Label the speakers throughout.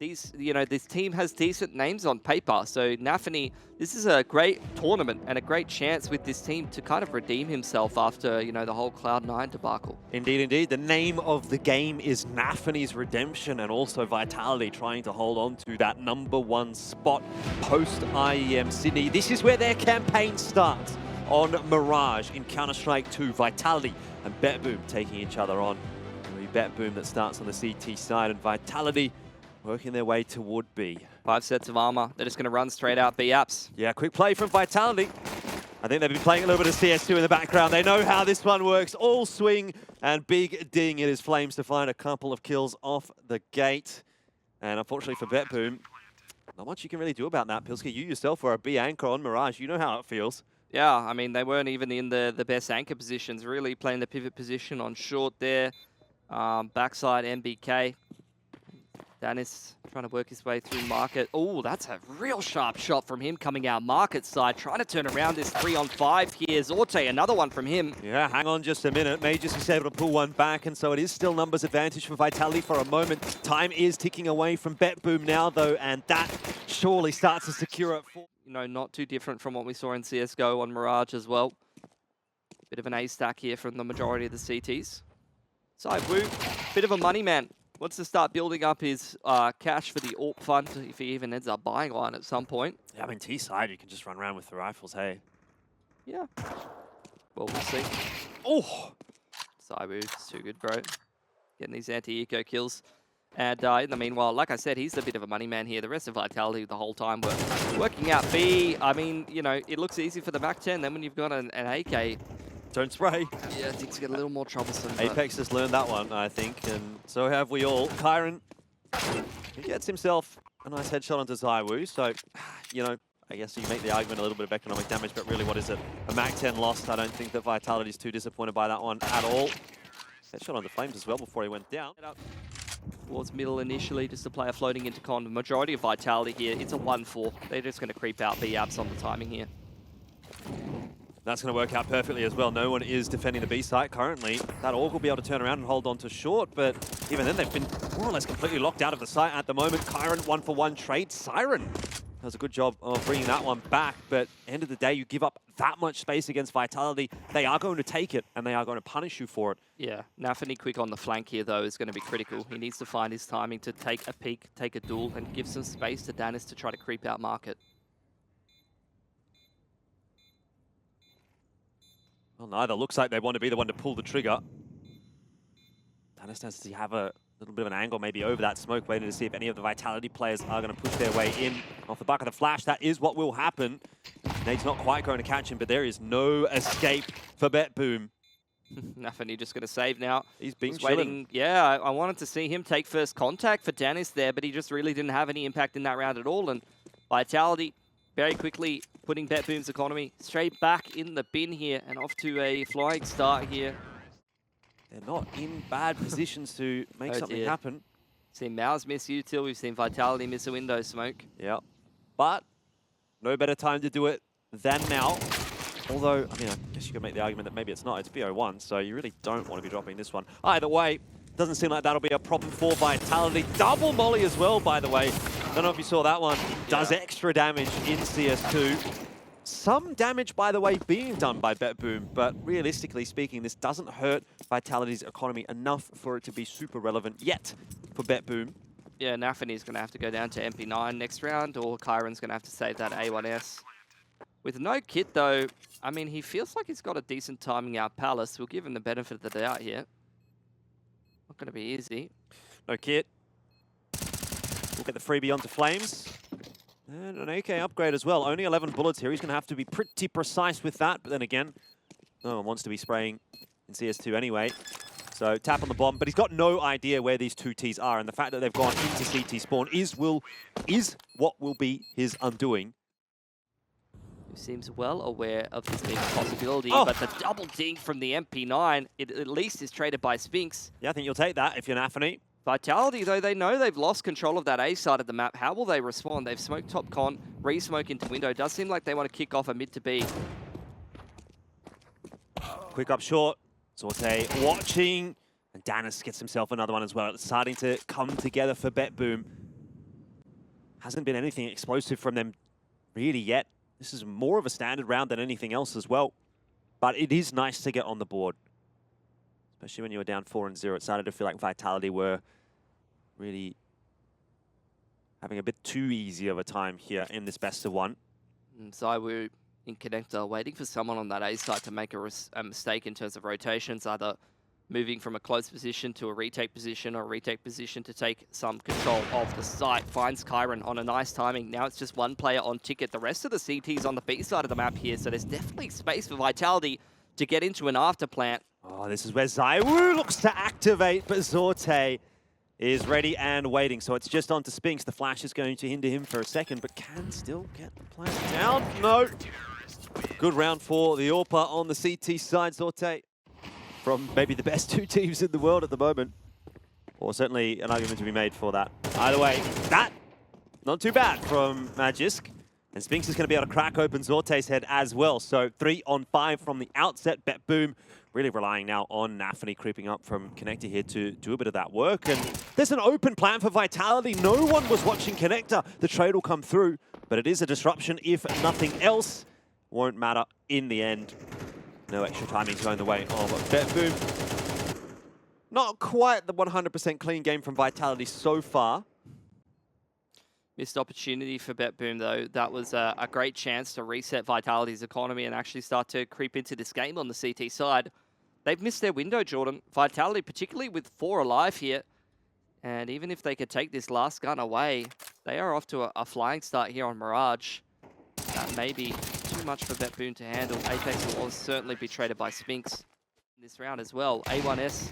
Speaker 1: this team has decent names on paper. So Nafany, this is a great tournament and a great chance with this team to kind of redeem himself after, the whole Cloud9 debacle.
Speaker 2: Indeed, indeed. The name of the game is Nafany's redemption, and also Vitality trying to hold on to that #1 spot post IEM Sydney. This is where their campaign starts on Mirage in Counter-Strike 2. Vitality and BetBoom taking each other on. It'll be BetBoom that starts on the CT side, and Vitality working their way toward B.
Speaker 1: 5 sets of armor. They're just going to run straight out B apps.
Speaker 2: Yeah, quick play from Vitality. I think they've been playing a little bit of CS2 in the background. They know how this one works. All swing and big ding. It is Flames to find a couple of kills off the gate. And unfortunately for BetBoom, not much you can really do about that. Pilski, you yourself were a B anchor on Mirage. You know how it feels.
Speaker 1: Yeah, I mean, they weren't even in the best anchor positions, really playing the pivot position on short there. Backside MBK. Dennis trying to work his way through market. Oh, that's a real sharp shot from him coming out market side, trying to turn around this 3-on-5 here. Zorte, another one from him.
Speaker 2: Yeah, hang on just a minute. Majors is able to pull one back, and so it is still numbers advantage for Vitality for a moment. Time is ticking away from BetBoom now, though, and that surely starts to secure it for...
Speaker 1: Not too different from what we saw in CSGO on Mirage as well. Bit of an A stack here from the majority of the CTs. ZywOo, bit of a money man. Wants to start building up his cash for the AWP fund if he even ends up buying one at some point.
Speaker 2: Yeah, I mean, T-side, you can just run around with the rifles, hey.
Speaker 1: Yeah. Well, we'll see.
Speaker 2: Oh!
Speaker 1: ZywOo's too good, bro. Getting these anti-eco kills. And in the meanwhile, like I said, he's the bit of a money man here. The rest of Vitality the whole time were working out B. I mean, it looks easy for the MAC-10. Then when you've got an AK...
Speaker 2: Don't spray.
Speaker 1: Yeah, things get a little more troublesome.
Speaker 2: Apex has learned that one, I think, and so have we all. Kyron, he gets himself a nice headshot onto ZywOo, so, I guess you make the argument a little bit of economic damage, but really, what is it? A MAC-10 lost. I don't think that Vitality's too disappointed by that one at all. Headshot on the Flames as well before he went down.
Speaker 1: Towards middle initially, just a player floating into con. The majority of Vitality here, it's a 1-4. They're just going to creep out B-apps on the timing here.
Speaker 2: That's going to work out perfectly as well. No one is defending the B site currently. That AUG will be able to turn around and hold on to short, but even then they've been more or less completely locked out of the site at the moment. Kyron 1-for-1 trade. Siren does a good job of bringing that one back, but end of the day, you give up that much space against Vitality, they are going to take it, and they are going to punish you for it.
Speaker 1: Yeah, Nafany quick on the flank here, though, is going to be critical. He needs to find his timing to take a peek, take a duel, and give some space to Dennis to try to creep out market.
Speaker 2: Well, neither looks like they want to be the one to pull the trigger. Dennis does he have a little bit of an angle maybe over that smoke, waiting to see if any of the Vitality players are going to push their way in off the back of the flash. That is what will happen. Nade's not quite going to catch him, but there is no escape for BetBoom.
Speaker 1: Nafany just going to save now.
Speaker 2: He's been
Speaker 1: waiting. Yeah, I wanted to see him take first contact for Dennis there, but he just really didn't have any impact in that round at all. And Vitality very quickly putting BetBoom's economy straight back in the bin here and off to a flying start here.
Speaker 2: They're not in bad positions to make something happen.
Speaker 1: We've seen Mouse miss util, we've seen Vitality miss a window smoke.
Speaker 2: Yeah, but no better time to do it than now. Although, I mean, I guess you could make the argument that maybe it's not. It's BO1, so you really don't want to be dropping this one. Either way, doesn't seem like that'll be a problem for Vitality. Double molly as well, by the way. Don't know if you saw that one. It does extra damage in CS2. Some damage, by the way, being done by BetBoom, but realistically speaking, this doesn't hurt Vitality's economy enough for it to be super relevant yet for BetBoom.
Speaker 1: Yeah, Nafany's going to have to go down to MP9 next round, or Kyron's going to have to save that A1S. With no kit, though, I mean, he feels like he's got a decent timing out Palace. We'll give him the benefit of the doubt here. Not going to be easy.
Speaker 2: No kit. We'll get the freebie onto Flames. And an AK upgrade as well. Only 11 bullets here. He's going to have to be pretty precise with that. But then again, no one wants to be spraying in CS2 anyway. So tap on the bomb. But he's got no idea where these two Ts are. And the fact that they've gone into CT spawn is what will be his undoing.
Speaker 1: He seems well aware of this being a possibility. But the double ding from the MP9, it at least is traded by Spinks.
Speaker 2: Yeah, I think you'll take that if you're Nafany.
Speaker 1: Vitality, though, they know they've lost control of that A side of the map. How will they respond? They've smoked top con, re-smoke into window. Does seem like they want to kick off a mid to B.
Speaker 2: Quick up short. Zorte watching. And Dennis gets himself another one as well. It's starting to come together for BetBoom. Hasn't been anything explosive from them really yet. This is more of a standard round than anything else as well. But it is nice to get on the board. Especially when you were down 4-0. It started to feel like Vitality were really having a bit too easy of a time here in this best of one.
Speaker 1: ZywOo in connector, waiting for someone on that A side to make a mistake in terms of rotations, either moving from a close position to a retake position or a retake position to take some control of the site. Finds Kyron on a nice timing. Now it's just one player on ticket. The rest of the CT's on the B side of the map here, so there's definitely space for Vitality to get into an after plant.
Speaker 2: Oh, this is where ZywOo looks to activate, but Zorte is ready and waiting. So it's just on to Spinks. The flash is going to hinder him for a second, but can still get the plant down. No. Good round for the AWPA on the CT side. Zorte from maybe the best two teams in the world at the moment. Or certainly an argument to be made for that. Either way, that, not too bad from Magisk. And Spinks is going to be able to crack open Zorte's head as well. So 3 on 5 from the outset. BetBoom really relying now on Nafany creeping up from Connector here to do a bit of that work. And there's an open plan for Vitality. No one was watching Connector. The trade will come through, but it is a disruption if nothing else. Won't matter in the end. No extra timing going the way of BetBoom. Not quite the 100% clean game from Vitality so far.
Speaker 1: Missed opportunity for BetBoom, though. That was a great chance to reset Vitality's economy and actually start to creep into this game on the CT side. They've missed their window, Jordan. Vitality, particularly with 4 alive here. And even if they could take this last gun away, they are off to a flying start here on Mirage. That may be too much for BetBoom to handle. Apex will certainly be traded by Spinks in this round as well. A1S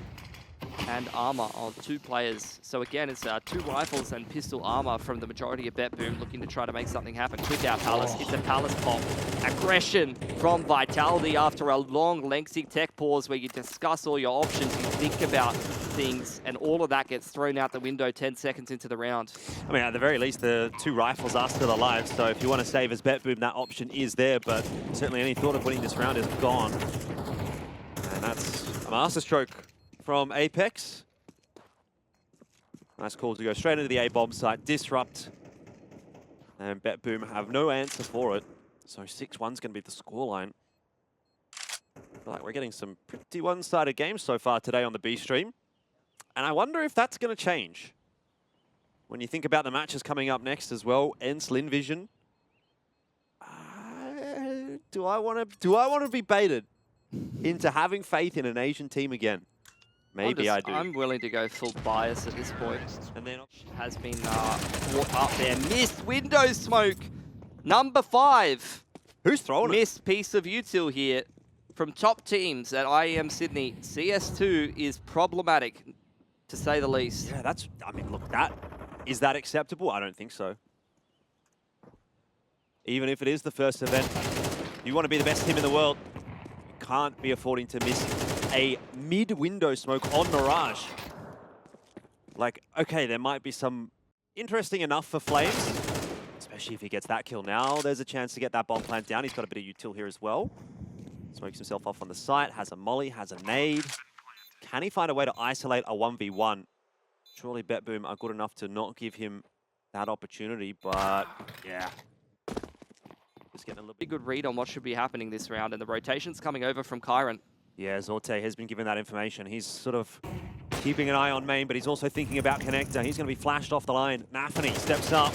Speaker 1: and armor on 2 players. So again, it's 2 rifles and pistol armor from the majority of BetBoom, looking to try to make something happen. Quick out Palace. It's a Palace pop. Aggression from Vitality after a long, lengthy tech pause where you discuss all your options, you think about things, and all of that gets thrown out the window 10 seconds into the round.
Speaker 2: I mean, at the very least, the 2 rifles are still alive, so if you want to save as BetBoom, that option is there, but certainly any thought of winning this round is gone. And that's a masterstroke from Apex. Nice call to go straight into the A-bomb site, disrupt. And BetBoom have no answer for it. So 6-1's going to be the scoreline. I feel like we're getting some pretty one-sided games so far today on the B stream. And I wonder if that's going to change. When you think about the matches coming up next as well, ENCE LinVision. Do I want to be baited into having faith in an Asian team again? Maybe I do.
Speaker 1: I'm willing to go full bias at this point. And then has been brought up there. Missed window smoke. Number 5.
Speaker 2: Who's throwing it?
Speaker 1: Missed piece of util here from top teams at IEM Sydney. CS2 is problematic, to say the least.
Speaker 2: Yeah, that's, I mean, look, is that acceptable? I don't think so. Even if it is the first event, you want to be the best team in the world. You can't be affording to miss a mid-window smoke on Mirage. Like, okay, there might be some interesting enough for Flames, especially if he gets that kill now. There's a chance to get that bomb plant down. He's got a bit of util here as well. Smokes himself off on the site, has a molly, has a nade. Can he find a way to isolate a 1v1? Surely BetBoom are good enough to not give him that opportunity, but yeah. Just getting a little bit
Speaker 1: Good read on what should be happening this round, and the rotation's coming over from Kyron.
Speaker 2: Yeah, Zorte has been given that information. He's sort of keeping an eye on main, but he's also thinking about Connector. He's going to be flashed off the line. Nafany steps up.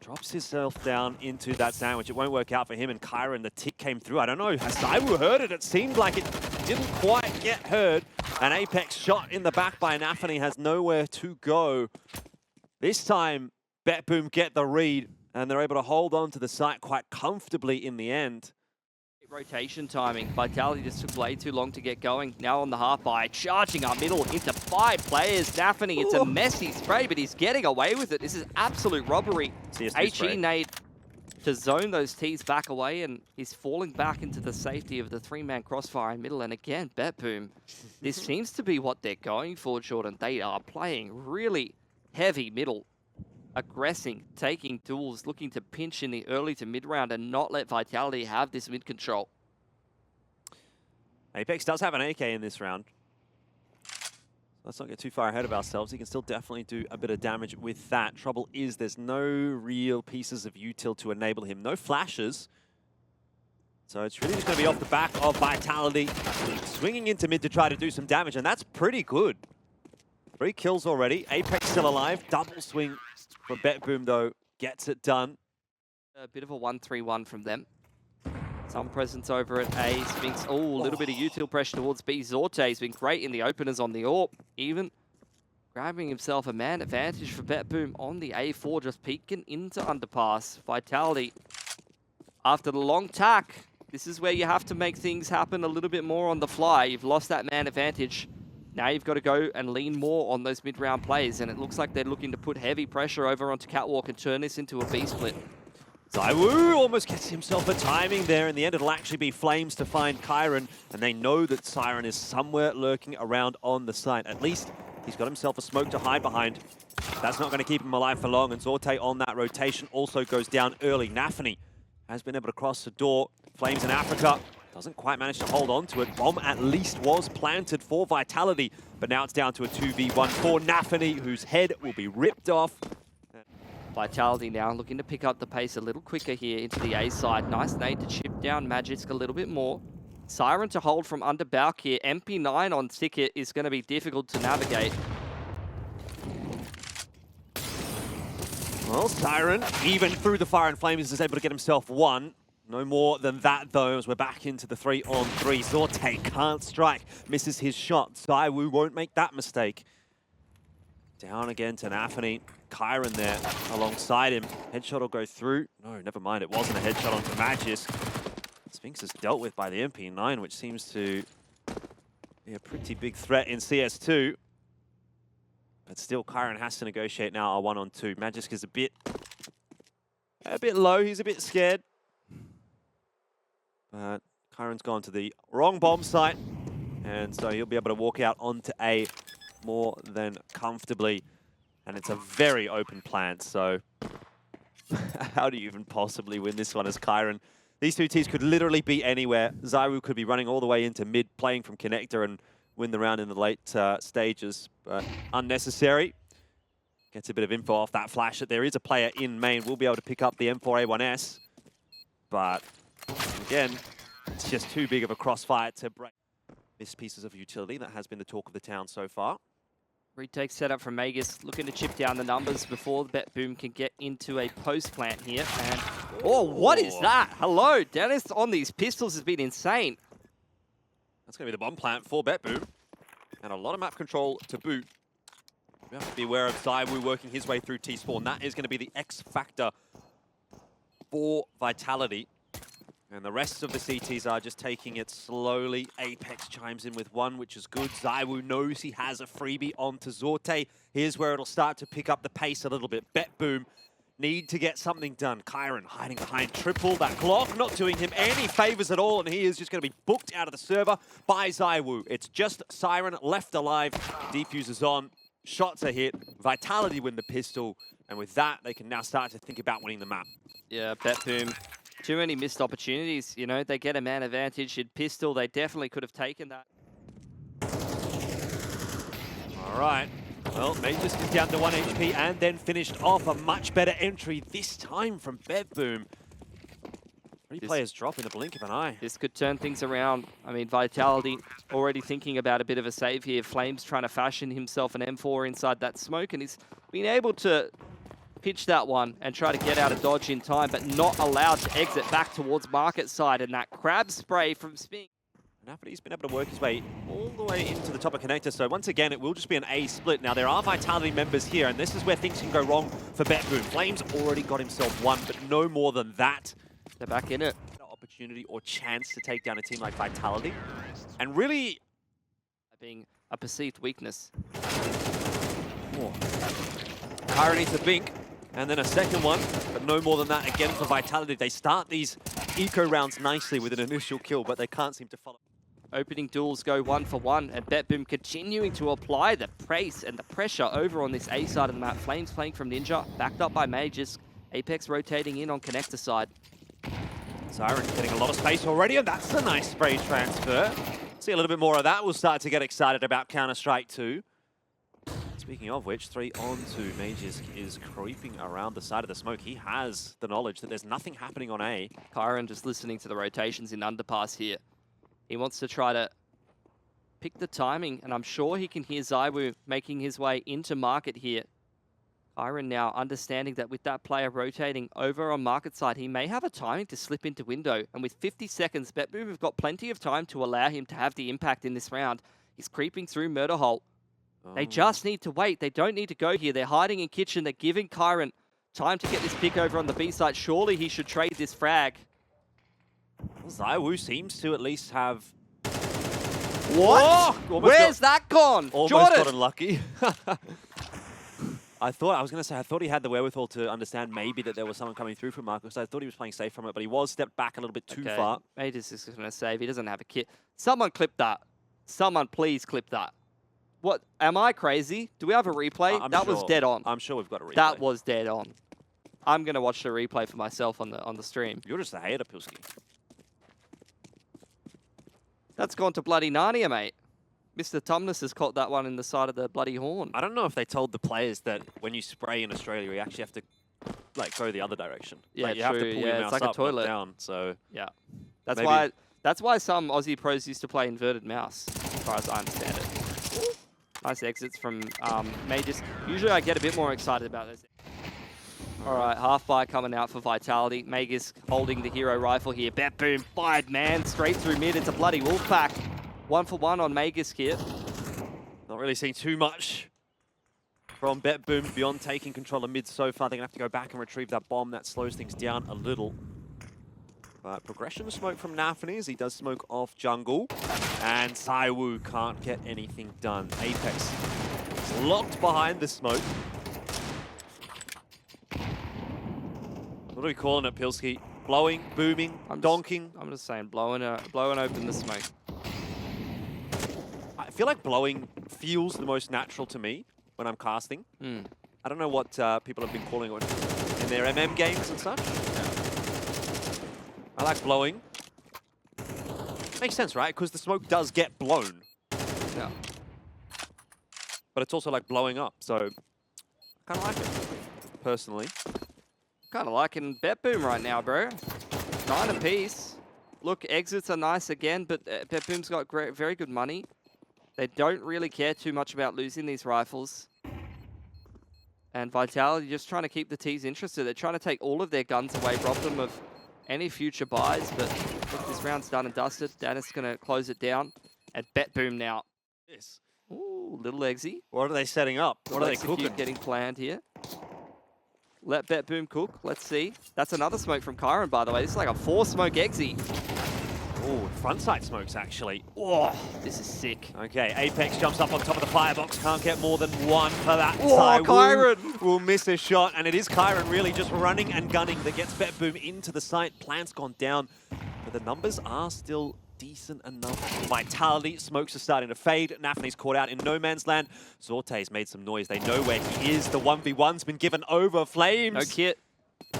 Speaker 2: Drops himself down into that sandwich. It won't work out for him, and Kyron, the tick came through. I don't know, has ZywOo heard it? It seemed like it didn't quite get heard. An Apex shot in the back by Nafany has nowhere to go. This time, BetBoom get the read, and they're able to hold on to the site quite comfortably in the end.
Speaker 1: Rotation timing. Vitality just took way too long to get going. Now on the half by, charging up middle into 5 players. Nafany, it's a messy spray, but he's getting away with it. This is absolute robbery. HE nade to zone those T's back away, and he's falling back into the safety of the 3-man crossfire in middle. And again, BetBoom, this seems to be what they're going for, Jordan. They are playing really heavy middle. Aggressing, taking duels, looking to pinch in the early to mid round and not let Vitality have this mid control.
Speaker 2: Apex does have an AK in this round. Let's not get too far ahead of ourselves. He can still definitely do a bit of damage with that. Trouble is there's no real pieces of util to enable him. No flashes. So it's really just going to be off the back of Vitality. Swinging into mid to try to do some damage, and that's pretty good. 3 kills already. Apex still alive. Double swing for BetBoom, though. Gets it done.
Speaker 1: A bit of a 1-3-1 from them. Some presence over at A. Sphinx, oh, a little bit of util pressure towards B. Zorte's been great in the openers on the AWP. Even grabbing himself a man advantage for BetBoom on the A4, just peeking into underpass. Vitality, after the long tack, this is where you have to make things happen a little bit more on the fly. You've lost that man advantage. Now you've got to go and lean more on those mid-round plays, and it looks like they're looking to put heavy pressure over onto Catwalk and turn this into a B split.
Speaker 2: ZywOo almost gets himself a timing there. In the end, it'll actually be Flames to find Kyron, and they know that Siren is somewhere lurking around on the site. At least he's got himself a smoke to hide behind. That's not going to keep him alive for long, and Zorte on that rotation also goes down early. Nafany has been able to cross the door. Flames in Africa doesn't quite manage to hold on to it. Bomb at least was planted for Vitality, but now it's down to a 2v1 for Nafany, whose head will be ripped off.
Speaker 1: Vitality now looking to pick up the pace a little quicker here into the A side. Nice nade to chip down Magisk a little bit more. Siren to hold from under Bauk here. MP9 on ticket is going to be difficult to navigate.
Speaker 2: Well, Siren, even through the fire and flames, is able to get himself one. No more than that, though, as we're back into the 3-on-3. Zorte can't strike, misses his shot. ZywOo won't make that mistake. Down again to Nafany. Kyron there alongside him. Headshot will go through. No, never mind. It wasn't a headshot onto Magisk. Sphinx is dealt with by the MP9, which seems to be a pretty big threat in CS2. But still, Kyron has to negotiate now a 1-on-2. Magisk is a bit low. He's a bit scared. But Kyron's gone to the wrong bomb site. And so he'll be able to walk out onto A more than comfortably. And it's a very open plant, so how do you even possibly win this one as Kyron? These two teams could literally be anywhere. ZywOo could be running all the way into mid, playing from connector and win the round in the late stages, but unnecessary. Gets a bit of info off that flash that there is a player in main. We'll be able to pick up the M4A1S, but again, it's just too big of a crossfire to break. Missed pieces of utility. That has been the talk of the town so far.
Speaker 1: Retake setup from Magus, looking to chip down the numbers before BetBoom can get into a post plant here. And oh, what is that? Hello, Dennis on these pistols has been insane.
Speaker 2: That's going to be the bomb plant for BetBoom. And a lot of map control to boot. We have to be aware of ZywOo working his way through T-spawn. That is going to be the X factor for Vitality. And the rest of the CTs are just taking it slowly. Apex chimes in with one, which is good. ZywOo knows he has a freebie onto Zorte. Here's where it'll start to pick up the pace a little bit. BetBoom need to get something done. Kyron hiding behind triple. That Glock not doing him any favors at all, and he is just going to be booked out of the server by ZywOo. It's just Siren left alive. Defuser's on. Shots are hit. Vitality win the pistol. And with that, they can now start to think about winning the map.
Speaker 1: Yeah, BetBoom. Too many missed opportunities, you know. They get a man advantage in pistol. They definitely could have taken that.
Speaker 2: All right. Well, Magus is down to 1 HP and then finished off. A much better entry this time from BetBoom. Three players drop in the blink of an eye.
Speaker 1: This could turn things around. I mean, Vitality already thinking about a bit of a save here. Flames trying to fashion himself an M4 inside that smoke, and he's been able to pitch that one and try to get out of dodge in time, but not allowed to exit back towards market side. And that crab spray from Spink.
Speaker 2: Nafany's been able to work his way all the way into the top of connector. So once again, it will just be an A split. Now, there are Vitality members here, and this is where things can go wrong for BetBoom. Flames already got himself one, but no more than that.
Speaker 1: They're back in it.
Speaker 2: No opportunity or chance to take down a team like Vitality. And really,
Speaker 1: being a perceived weakness.
Speaker 2: Oh. Kyron needs a bink. And then a second one, but no more than that again for Vitality. They start these eco rounds nicely with an initial kill, but they can't seem to follow.
Speaker 1: Opening duels go 1 for 1, and BetBoom continuing to apply the pace and the pressure over on this A side of the map. Flames playing from Ninja, backed up by Magus. Apex rotating in on connector side.
Speaker 2: Siren getting a lot of space already, and that's a nice spray transfer. See a little bit more of that. We'll start to get excited about Counter-Strike 2. Speaking of which, 3 on 2. Magisk is creeping around the side of the smoke. He has the knowledge that there's nothing happening on A.
Speaker 1: Kyron just listening to the rotations in underpass here. He wants to try to pick the timing, and I'm sure he can hear ZywOo making his way into market here. Kyron now understanding that with that player rotating over on market side, he may have a timing to slip into window. And with 50 seconds, BetBoom have got plenty of time to allow him to have the impact in this round. He's creeping through Murder Hole. They just need to wait. They don't need to go here. They're hiding in kitchen. They're giving Kyron time to get this pick over on the B side. Surely he should trade this frag.
Speaker 2: ZywOo seems to at least have...
Speaker 1: What?
Speaker 2: Oh,
Speaker 1: Where's that gone?
Speaker 2: Almost
Speaker 1: Jordan.
Speaker 2: got unlucky. I thought he had the wherewithal to understand maybe that there was someone coming through from Marcus. I thought he was playing safe from it, but he was stepped back a little bit too far.
Speaker 1: Majors is going to save. He doesn't have a kit. Someone clip that. Someone please clip that. What? Am I crazy? Do we have a replay? That was dead on.
Speaker 2: I'm sure we've got a replay.
Speaker 1: That was dead on. I'm going to watch the replay for myself on the stream.
Speaker 2: You're just a hater, Pilski.
Speaker 1: That's gone to bloody Narnia, mate. Mr. Tumnus has caught that one in the side of the bloody horn.
Speaker 2: I don't know if they told the players that when you spray in Australia, you actually have to like go the other direction.
Speaker 1: Yeah,
Speaker 2: like, you have to pull your
Speaker 1: it's
Speaker 2: mouse
Speaker 1: like
Speaker 2: up,
Speaker 1: a toilet.
Speaker 2: not down. So
Speaker 1: yeah, that's
Speaker 2: maybe.
Speaker 1: why some Aussie pros used to play inverted mouse, as far as I understand it. Nice exits from Majors. Usually I get a bit more excited about this. All right, half buy coming out for Vitality. Magisk holding the hero rifle here. BetBoom fired, man, straight through mid. It's a bloody wolf pack. 1-for-1 on Magisk here.
Speaker 2: Not really seeing too much from BetBoom beyond taking control of mid so far. They're going to have to go back and retrieve that bomb. That slows things down a little. But progression smoke from Nafany as he does smoke off jungle. And ZywOo can't get anything done. Apex is locked behind the smoke. What are we calling it, Pilski? Blowing, booming, donking?
Speaker 1: I'm just saying blowing open the smoke.
Speaker 2: I feel like blowing feels the most natural to me when I'm casting. I don't know what people have been calling it in their MM games and such. I like blowing. Makes sense, right? Because the smoke does get blown.
Speaker 1: Yeah.
Speaker 2: But it's also like blowing up, so I kind of like it, personally.
Speaker 1: Kind of liking BetBoom right now, bro. 9 apiece. Look, exits are nice again, but BetBoom's got very good money. They don't really care too much about losing these rifles. And Vitality just trying to keep the T's interested. They're trying to take all of their guns away, rob them of any future buys, but look, this round's done and dusted. Dennis going to close it down. And BetBoom now.
Speaker 2: Yes.
Speaker 1: Ooh, little exy.
Speaker 2: What are they setting up? What are they cooking?
Speaker 1: Getting planned here. Let BetBoom cook. Let's see. That's another smoke from Kyron, by the way. This is like a 4-smoke exy.
Speaker 2: Oh, front side smokes, actually.
Speaker 1: Oh, this is sick.
Speaker 2: Okay, Apex jumps up on top of the firebox. Can't get more than one for that.
Speaker 1: Oh, Kyron
Speaker 2: will miss a shot, and it is Kyron really just running and gunning that gets BetBoom into the site. Plant's gone down, but the numbers are still decent enough. Vitality, smokes are starting to fade. Nafany's caught out in no man's land. Zorte's made some noise. They know where he is. The 1v1's been given over. Flames.
Speaker 1: No kit.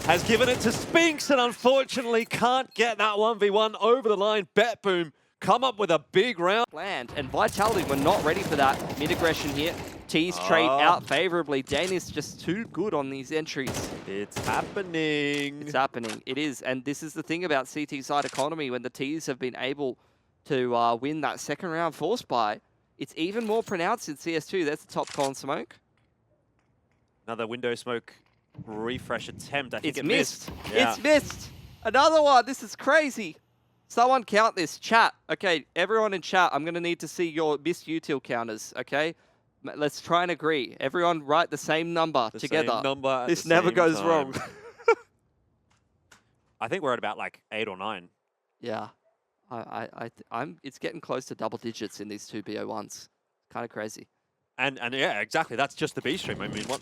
Speaker 2: Has given it to Spinks and unfortunately can't get that 1v1 over the line. BetBoom come up with a big round.
Speaker 1: Land and Vitality were not ready for that. Mid-aggression here. T's trade out favorably. Dane is just too good on these entries.
Speaker 2: It's happening.
Speaker 1: It's happening. It is. And this is the thing about CT side economy. When the T's have been able to win that second round force buy, it's even more pronounced in CS2. That's the top con smoke.
Speaker 2: Another window smoke refresh attempt. I think
Speaker 1: It's
Speaker 2: it
Speaker 1: missed.
Speaker 2: Yeah.
Speaker 1: It's missed. Another one. This is crazy. Someone count this. Chat. Okay, everyone in chat, I'm going to need to see your missed util counters, okay? Let's try and agree. Everyone write the same number together.
Speaker 2: Same number at
Speaker 1: this
Speaker 2: the
Speaker 1: never
Speaker 2: same
Speaker 1: goes
Speaker 2: time.
Speaker 1: wrong.
Speaker 2: I think we're at about like 8 or 9.
Speaker 1: Yeah. It's getting close to double digits in these two BO1s. Kind of crazy.
Speaker 2: And yeah, exactly. That's just the B stream. I mean, what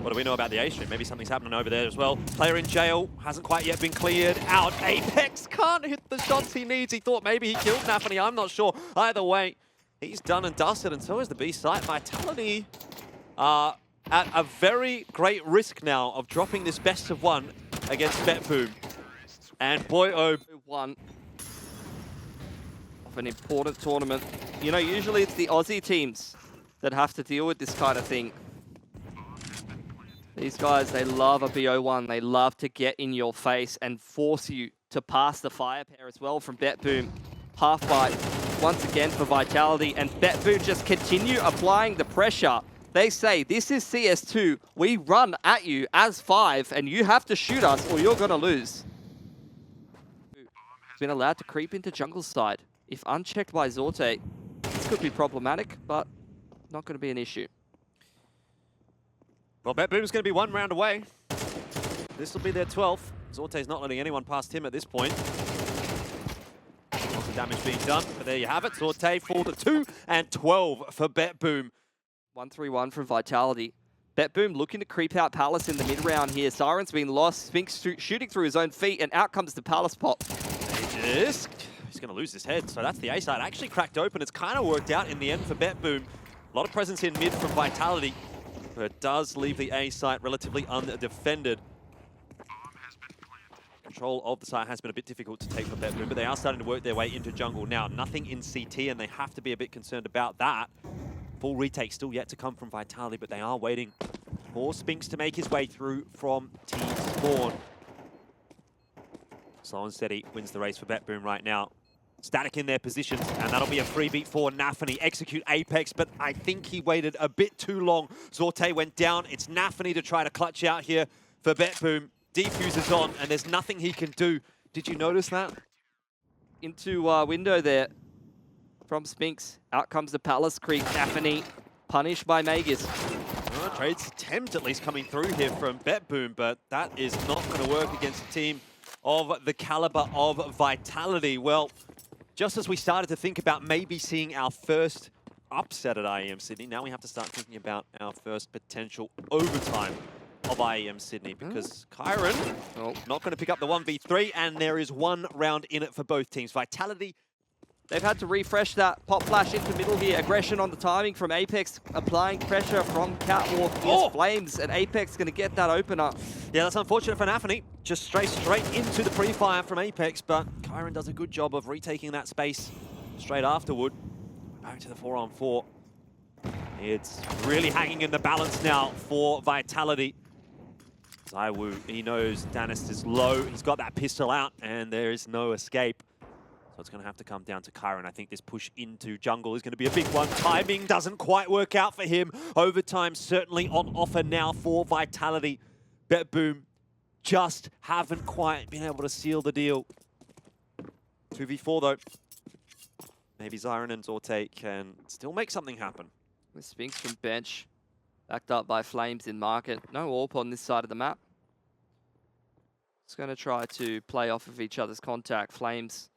Speaker 2: do we know about the A stream? Maybe something's happening over there as well. Player in jail hasn't quite yet been cleared out. Apex can't hit the shots he needs. He thought maybe he killed Nafany. I'm not sure. Either way, he's done and dusted, and so is the B site. Vitality are at a very great risk now of dropping this best of one against BetBoom. And boy, oh,
Speaker 1: one of an important tournament. You know, usually it's the Aussie teams that have to deal with this kind of thing. These guys, they love a BO1. They love to get in your face and force you to pass the fire pair as well from BetBoom. Half bite once again for Vitality, and BetBoom just continue applying the pressure. They say, this is CS2. We run at you as 5, and you have to shoot us or you're going to lose. Been allowed to creep into jungle side. If unchecked by Zorte, this could be problematic, but not going to be an issue.
Speaker 2: Well, BetBoom's going to be 1 round away. This will be their 12th. Zorte's not letting anyone past him at this point. Lots of damage being done, but there you have it. Zorte for the 2 and 12 for BetBoom.
Speaker 1: 1-3-1 from Vitality. BetBoom looking to creep out Palace in the mid-round here. Siren's been lost. Spinks shooting through his own feet, and out comes the Palace pop.
Speaker 2: He's going to lose his head, so that's the A side. Actually cracked open. It's kind of worked out in the end for BetBoom. A lot of presence in mid from Vitality, but it does leave the A site relatively undefended. Control of the site has been a bit difficult to take for BetBoom, but they are starting to work their way into jungle now. Nothing in CT, and they have to be a bit concerned about that. Full retake still yet to come from Vitality, but they are waiting for Spinks to make his way through from T-Spawn. Slow and steady wins the race for BetBoom right now. Static in their positions, and that'll be a free beat for Nafany. Execute Apex, but I think he waited a bit too long. Zorte went down. It's Nafany to try to clutch out here for BetBoom. Defuse is on, and there's nothing he can do. Did you notice that?
Speaker 1: Into window there from Spinks. Out comes the Palace Creep. Nafany punished by Magus.
Speaker 2: Trades attempt at least coming through here from BetBoom, but that is not going to work against a team of the caliber of Vitality. Well, just as we started to think about maybe seeing our first upset at IEM Sydney, now we have to start thinking about our first potential overtime of IEM Sydney, because Kyron not going to pick up the 1v3, and there is 1 round in it for both teams. Vitality,
Speaker 1: they've had to refresh that pop flash into middle here. Aggression on the timing from Apex, applying pressure from Catwalk. Here's Flames, and Apex going to get that opener.
Speaker 2: Yeah, that's unfortunate for Nafany. Just straight into the pre-fire from Apex, but Kyron does a good job of retaking that space straight afterward. Back to the 4-on-4. It's really hanging in the balance now for Vitality. ZywOo, he knows Danist is low. He's got that pistol out, and there is no escape. So it's going to have to come down to Kyron. I think this push into jungle is going to be a big one. Timing doesn't quite work out for him. Overtime certainly on offer now for Vitality. BetBoom just haven't quite been able to seal the deal. 2v4 though. Maybe Zyron and Zorte can still make something happen.
Speaker 1: The Spinks from bench, backed up by Flames in market. No AWP on this side of the map. It's going to try to play off of each other's contact. Flames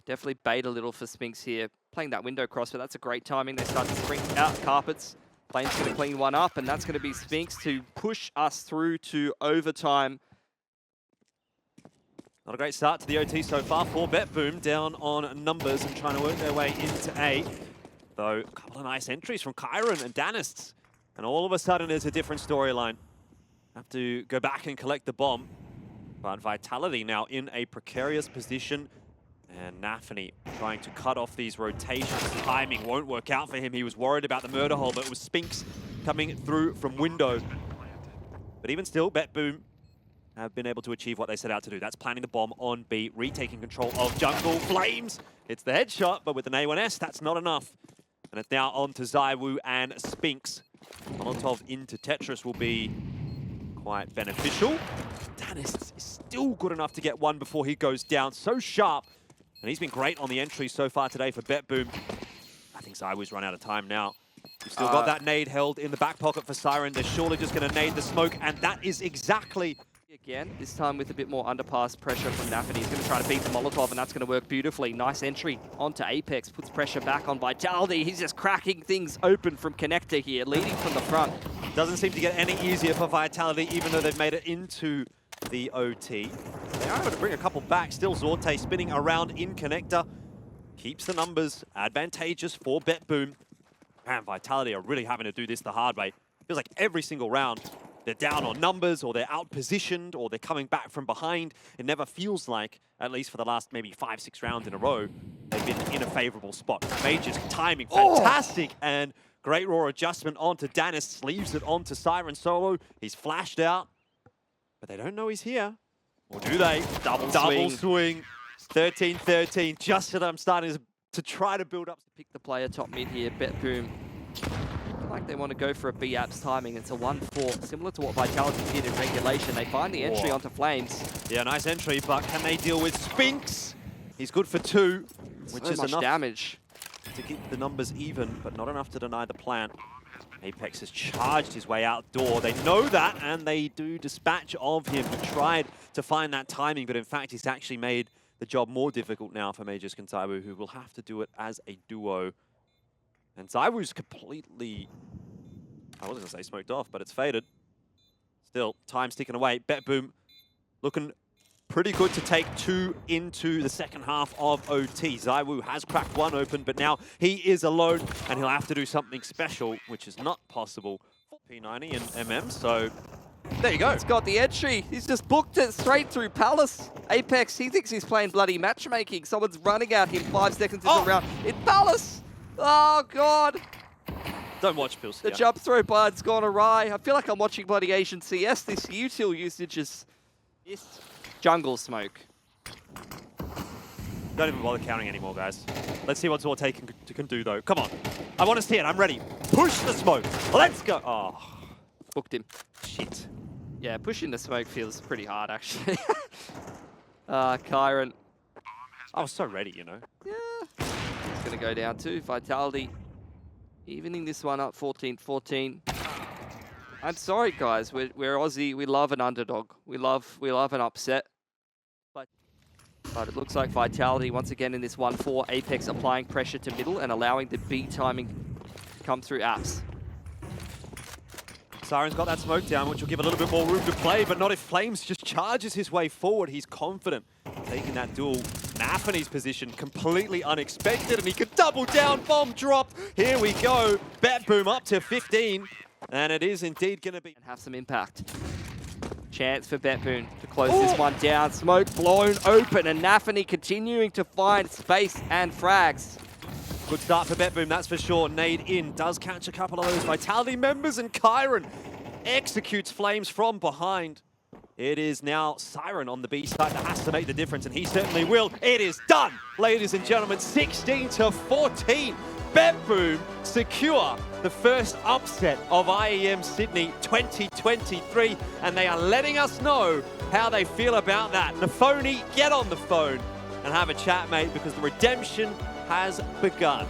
Speaker 1: definitely bait a little for Spinks here. Playing that window cross, but that's a great timing. They start to spring out carpets. Flames going to clean one up, and that's going to be Spinks to push us through to overtime.
Speaker 2: Not a great start to the OT so far for BetBoom, down on numbers and trying to work their way into A. Though, a couple of nice entries from Kyron and Danist. And all of a sudden, there's a different storyline. Have to go back and collect the bomb. But Vitality now in a precarious position. And Nafany trying to cut off these rotations. Timing won't work out for him. He was worried about the murder hole, but it was Spinks coming through from window. But even still, BetBoom have been able to achieve what they set out to do. That's planting the bomb on B, retaking control of jungle. Flames! It's the headshot, but with an A1S, that's not enough. And it's now on to ZywOo and Spinks. Molotov into Tetris will be quite beneficial. Danist is still good enough to get one before he goes down. So sharp. And he's been great on the entry so far today for BetBoom. I think ZywOo's run out of time now. We've still got that nade held in the back pocket for Siren. They're surely just going to nade the smoke, and that is exactly...
Speaker 1: Again, this time with a bit more underpass pressure from Nafany. He's going to try to beat the Molotov, and that's going to work beautifully. Nice entry onto Apex, puts pressure back on Vitality. He's just cracking things open from connector here, leading from the front.
Speaker 2: Doesn't seem to get any easier for Vitality, even though they've made it into the OT. They are able to bring a couple back. Still Zorte spinning around in connector. Keeps the numbers advantageous for BetBoom. Man, Vitality are really having to do this the hard way. Feels like every single round, they're down on numbers, or they're out-positioned, or they're coming back from behind. It never feels like, at least for the last maybe 5-6 rounds in a row, they've been in a favorable spot. Mage's timing, fantastic, and Great raw adjustment onto Danis, sleeves it onto Siren Solo. He's flashed out, but they don't know he's here. Or do they? Double swing. 13-13, just as I'm starting to try to build up.
Speaker 1: Pick the player top mid here, BetBoom. Like they want to go for a B-Apps timing. It's a 1-4, similar to what Vitality did in regulation. They find the entry onto Flames.
Speaker 2: Yeah, nice entry, but can they deal with Spinks? He's good for 2, which is
Speaker 1: much
Speaker 2: enough
Speaker 1: damage
Speaker 2: to keep the numbers even, but not enough to deny the plant. Apex has charged his way outdoor. They know that, and they do dispatch of him. He tried to find that timing, but in fact, he's actually made the job more difficult now for Majors Kantaiwu, who will have to do it as a duo. And Zaiwu's completely, I wasn't going to say smoked off, but it's faded. Still, time's ticking away. BetBoom looking pretty good to take 2 into the second half of OT. Zaiwu has cracked 1 open, but now he is alone, and he'll have to do something special, which is not possible for P90 and MM, so there you go.
Speaker 1: He's got the entry. He's just booked it straight through Palace. Apex, he thinks he's playing bloody matchmaking. Someone's running at him 5 seconds into the round. In Palace! Oh, God.
Speaker 2: Don't watch Pills.
Speaker 1: The jump throw bud's gone awry. I feel like I'm watching bloody Asian CS. This util usage is jungle smoke.
Speaker 2: Don't even bother counting anymore, guys. Let's see what Zorte can do, though. Come on. I want to see it. I'm ready. Push the smoke. Let's go. Oh.
Speaker 1: Booked him.
Speaker 2: Shit.
Speaker 1: Yeah, pushing the smoke feels pretty hard, actually. Kyron.
Speaker 2: I was so ready, you know.
Speaker 1: Yeah. It's going to go down too. Vitality evening this one up 14-14. I'm sorry, guys. We're Aussie. We love an underdog. We love an upset. But it looks like Vitality, once again in this 1-4, Apex applying pressure to middle and allowing the B timing to come through apps.
Speaker 2: Siren's got that smoke down, which will give a little bit more room to play, but not if Flames just charges his way forward. He's confident taking that duel. Nafany's position completely unexpected, and he could double down. Bomb dropped. Here we go. BetBoom up to 15, and it is indeed going to be...
Speaker 1: And have some impact. Chance for BetBoom to close this one down. Smoke blown open, and Nafany continuing to find space and frags.
Speaker 2: Good start for BetBoom, that's for sure. Nade in, does catch a couple of those Vitality members, and Kyron executes Flames from behind. It is now Siren on the B side that has to make the difference, and he certainly will. It is done, ladies and gentlemen, 16-14. BetBoom secure the first upset of IEM Sydney 2023, and they are letting us know how they feel about that. Nafony, get on the phone and have a chat, mate, because the redemption has begun.